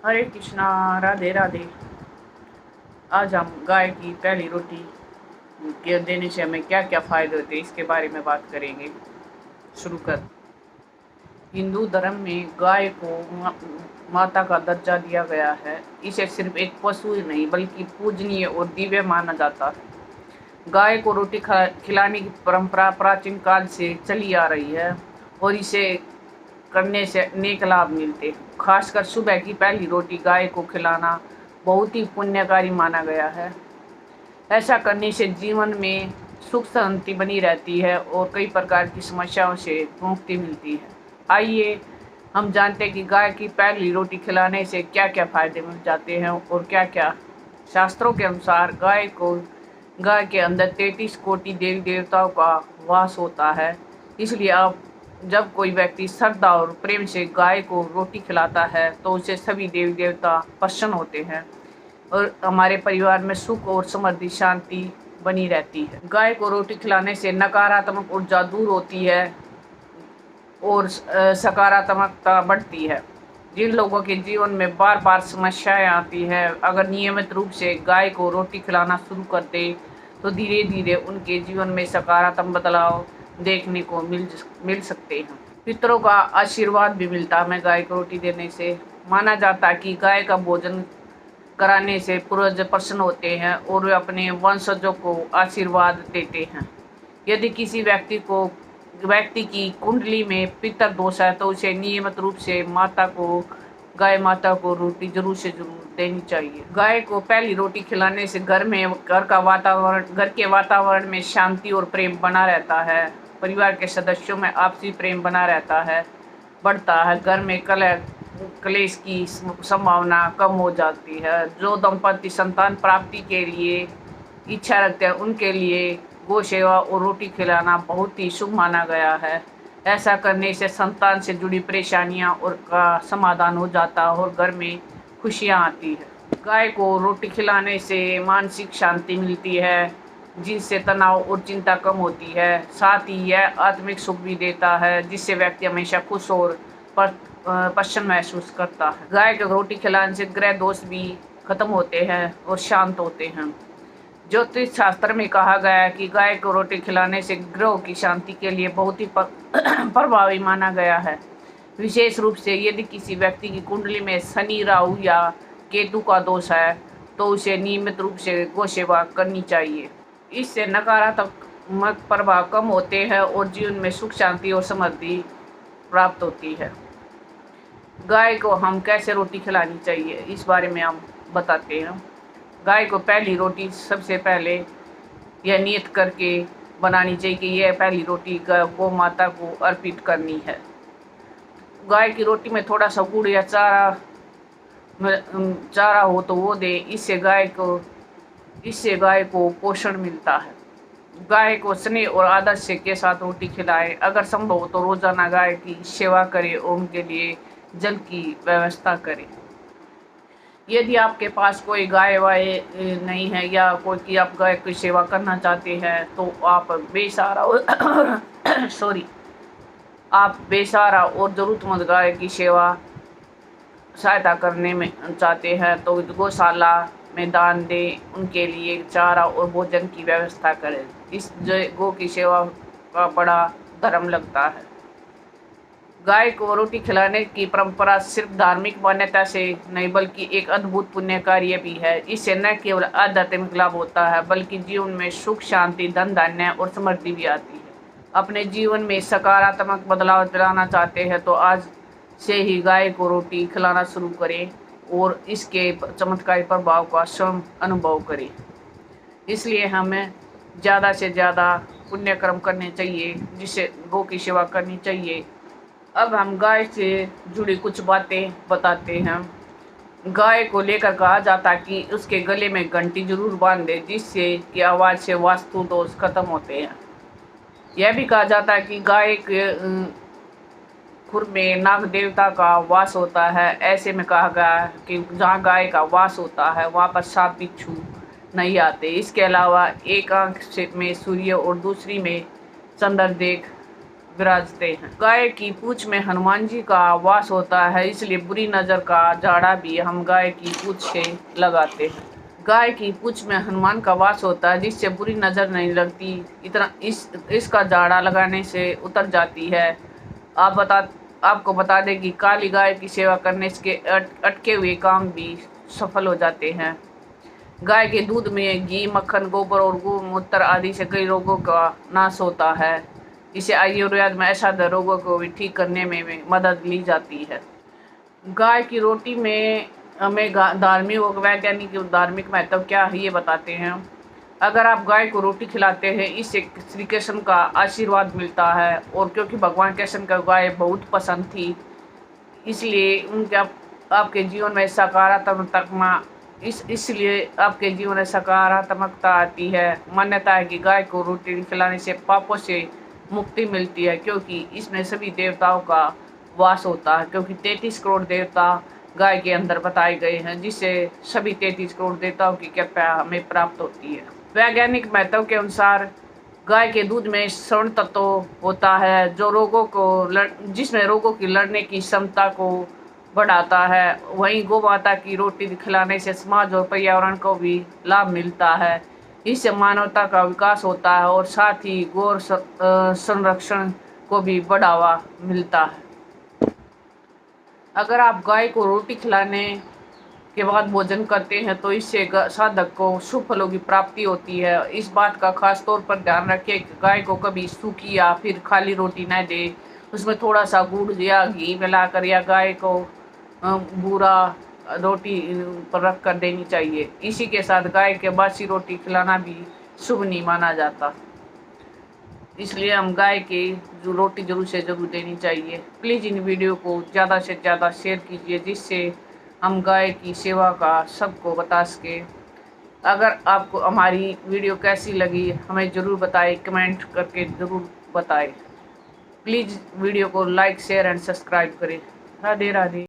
हरे कृष्णा। राधे राधे। आज हम गाय की पहली रोटी के देने से हमें क्या क्या फायदे होते हैं इसके बारे में बात करेंगे। शुरू कर। हिंदू धर्म में गाय को माता का दर्जा दिया गया है। इसे सिर्फ एक पशु ही नहीं बल्कि पूजनीय और दिव्य माना जाता है। गाय को रोटी खिलाने की परंपरा प्राचीन काल से चली आ रही है और इसे करने से अनेक लाभ मिलते हैं। खासकर सुबह की पहली रोटी गाय को खिलाना बहुत ही पुण्यकारी माना गया है। ऐसा करने से जीवन में सुख शांति बनी रहती है और कई प्रकार की समस्याओं से मुक्ति मिलती है। आइए हम जानते हैं कि गाय की पहली रोटी खिलाने से क्या क्या फायदे मिल जाते हैं और क्या क्या। शास्त्रों के अनुसार गाय के अंदर 33 कोटि देवी देवताओं का वास होता है। इसलिए अब जब कोई व्यक्ति श्रद्धा और प्रेम से गाय को रोटी खिलाता है तो उसे सभी देवी देवता प्रसन्न होते हैं और हमारे परिवार में सुख और समृद्धि शांति बनी रहती है। गाय को रोटी खिलाने से नकारात्मक ऊर्जा दूर होती है और सकारात्मकता बढ़ती है। जिन लोगों के जीवन में बार बार समस्याएं आती हैं, अगर नियमित रूप से गाय को रोटी खिलाना शुरू कर दे तो धीरे धीरे उनके जीवन में सकारात्मक बदलाव देखने को मिल सकते हैं। पितरों का आशीर्वाद भी मिलता है हमें गाय को रोटी देने से। माना जाता है कि गाय का भोजन कराने से पूर्वज प्रसन्न होते हैं और वे अपने वंशजों को आशीर्वाद देते हैं। यदि किसी व्यक्ति की कुंडली में पितर दोष है तो उसे नियमित रूप से गाय माता को रोटी जरूर से जरूर देनी चाहिए। गाय को पहली रोटी खिलाने से घर के वातावरण में शांति और प्रेम बना रहता है। परिवार के सदस्यों में आपसी प्रेम बना रहता है, बढ़ता है। घर में क्लेश की संभावना कम हो जाती है। जो दंपति संतान प्राप्ति के लिए इच्छा रखते हैं उनके लिए गौ सेवा और रोटी खिलाना बहुत ही शुभ माना गया है। ऐसा करने से संतान से जुड़ी परेशानियां और का समाधान हो जाता है और घर में खुशियां आती है। गाय को रोटी खिलाने से मानसिक शांति मिलती है, जिससे तनाव और चिंता कम होती है। साथ ही यह आत्मिक सुख भी देता है, जिससे व्यक्ति हमेशा खुश और प्रसन्न महसूस करता है। गाय को रोटी खिलाने से ग्रह दोष भी खत्म होते हैं और शांत होते हैं। ज्योतिष शास्त्र में कहा गया है कि गाय को रोटी खिलाने से ग्रहों की शांति के लिए बहुत ही प्रभावी माना गया है। विशेष रूप से यदि किसी व्यक्ति की कुंडली में शनि, राहु या केतु का दोष है तो उसे नियमित रूप से गौ सेवा करनी चाहिए। इससे नकारात्मक प्रभाव कम होते हैं और जीवन में सुख शांति और समृद्धि प्राप्त होती है। गाय को हम कैसे रोटी खिलानी चाहिए इस बारे में हम बताते हैं। गाय को पहली रोटी सबसे पहले यह नियत करके बनानी चाहिए कि यह पहली रोटी गौ माता को अर्पित करनी है। गाय की रोटी में थोड़ा सा गुड़ या चारा हो तो वो दे। इससे गाय को पोषण मिलता है। गाय को स्नेह और आदर से के साथ रोटी खिलाएं। अगर संभव हो तो रोजाना गाय की सेवा करें और उनके लिए जल की व्यवस्था करें। यदि आपके पास कोई गाय वाय नहीं है या आप गाय की सेवा करना चाहते हैं तो आप बेसहारा और जरूरतमंद गाय की सहायता करने में चाहते हैं तो गौशाला में दान दें, उनके लिए चारा और भोजन की व्यवस्था करें। इस गौ की सेवा का बड़ा धर्म लगता है। गाय को रोटी खिलाने की परंपरा सिर्फ धार्मिक मान्यता से नहीं बल्कि एक अद्भुत पुण्य कार्य भी है। इससे न केवल आध्यात्मिक लाभ होता है बल्कि जीवन में सुख शांति, धन धान्य और समृद्धि भी आती है। अपने जीवन में सकारात्मक बदलाव लाना चाहते हैं तो आज से ही गाय को रोटी खिलाना शुरू करें और इसके चमत्कारी प्रभाव का स्वयं अनुभव करें। इसलिए हमें ज़्यादा से ज़्यादा पुण्य कर्म करने चाहिए, जिससे गौ की सेवा करनी चाहिए। अब हम गाय से जुड़ी कुछ बातें बताते हैं। गाय को लेकर कहा जाता है कि उसके गले में घंटी जरूर बांध दे, जिससे कि आवाज़ से वास्तु दोष खत्म होते हैं। यह भी कहा जाता है कि गाय के खुर में नाग देवता का वास होता है। ऐसे में कहा गया है कि जहाँ गाय का वास होता है वहाँ पर सांप बिच्छू नहीं आते। इसके अलावा एक आंख में सूर्य और दूसरी में चंद्र देख विराजते हैं। गाय की पूंछ में हनुमान जी का वास होता है, इसलिए बुरी नजर का जाड़ा भी हम गाय की पूंछ से लगाते हैं। गाय की पूंछ में हनुमान का वास होता है, जिससे बुरी नजर नहीं लगती, इतना इसका जाड़ा लगाने से उतर जाती है। आपको बता दें कि काली गाय की सेवा करने के अटके हुए काम भी सफल हो जाते हैं। गाय के दूध में घी, मक्खन, गोबर और गोमूत्र आदि से कई रोगों का नाश होता है। इसे आयुर्वेद में असाध्य रोगों को भी ठीक करने में मदद ली जाती है। गाय की रोटी में हमें धार्मिक और वैज्ञानिक धार्मिक महत्व क्या है ये बताते हैं। अगर आप गाय को रोटी खिलाते हैं, इससे श्री कृष्ण का आशीर्वाद मिलता है, और क्योंकि भगवान कृष्ण को गाय बहुत पसंद थी, इसलिए आपके जीवन में इसलिए आपके जीवन में सकारात्मकता आती है। मान्यता है कि गाय को रोटी खिलाने से पापों से मुक्ति मिलती है, क्योंकि इसमें सभी देवताओं का वास होता है, क्योंकि 33 करोड़ देवता गाय के अंदर बताए गए हैं, जिससे सभी 33 करोड़ देवताओं की कृपा हमें प्राप्त होती है। वैज्ञानिक महत्व के अनुसार गाय के दूध में स्वर्ण तत्व होता है, जिसमें रोगों की लड़ने की क्षमता को बढ़ाता है। वहीं गौ माता की रोटी खिलाने से समाज और पर्यावरण को भी लाभ मिलता है। इससे मानवता का विकास होता है, और साथ ही गौ संरक्षण को भी बढ़ावा मिलता है। अगर आप गाय को रोटी खिलाने के बाद भोजन करते हैं, तो इससे साधक को शुभ फलों की प्राप्ति होती है। इस बात का खास तौर पर ध्यान रखें कि गाय को कभी सूखी या फिर खाली रोटी न दे। उसमें थोड़ा सा गुड़ या घी मिलाकर, या गाय को बूरा रोटी पर रख कर देनी चाहिए। इसी के साथ गाय के बासी रोटी खिलाना भी शुभ नहीं माना जाता, इसलिए हम गाय के जो रोटी जरूर से जरूर देनी चाहिए। प्लीज़ इन वीडियो को ज़्यादा से ज़्यादा शेयर कीजिए, जिससे हम गाय की सेवा का सबको बता सके। अगर आपको हमारी वीडियो कैसी लगी हमें ज़रूर बताएं, कमेंट करके ज़रूर बताएं। प्लीज़ वीडियो को लाइक, शेयर एंड सब्सक्राइब करें। राधे राधे।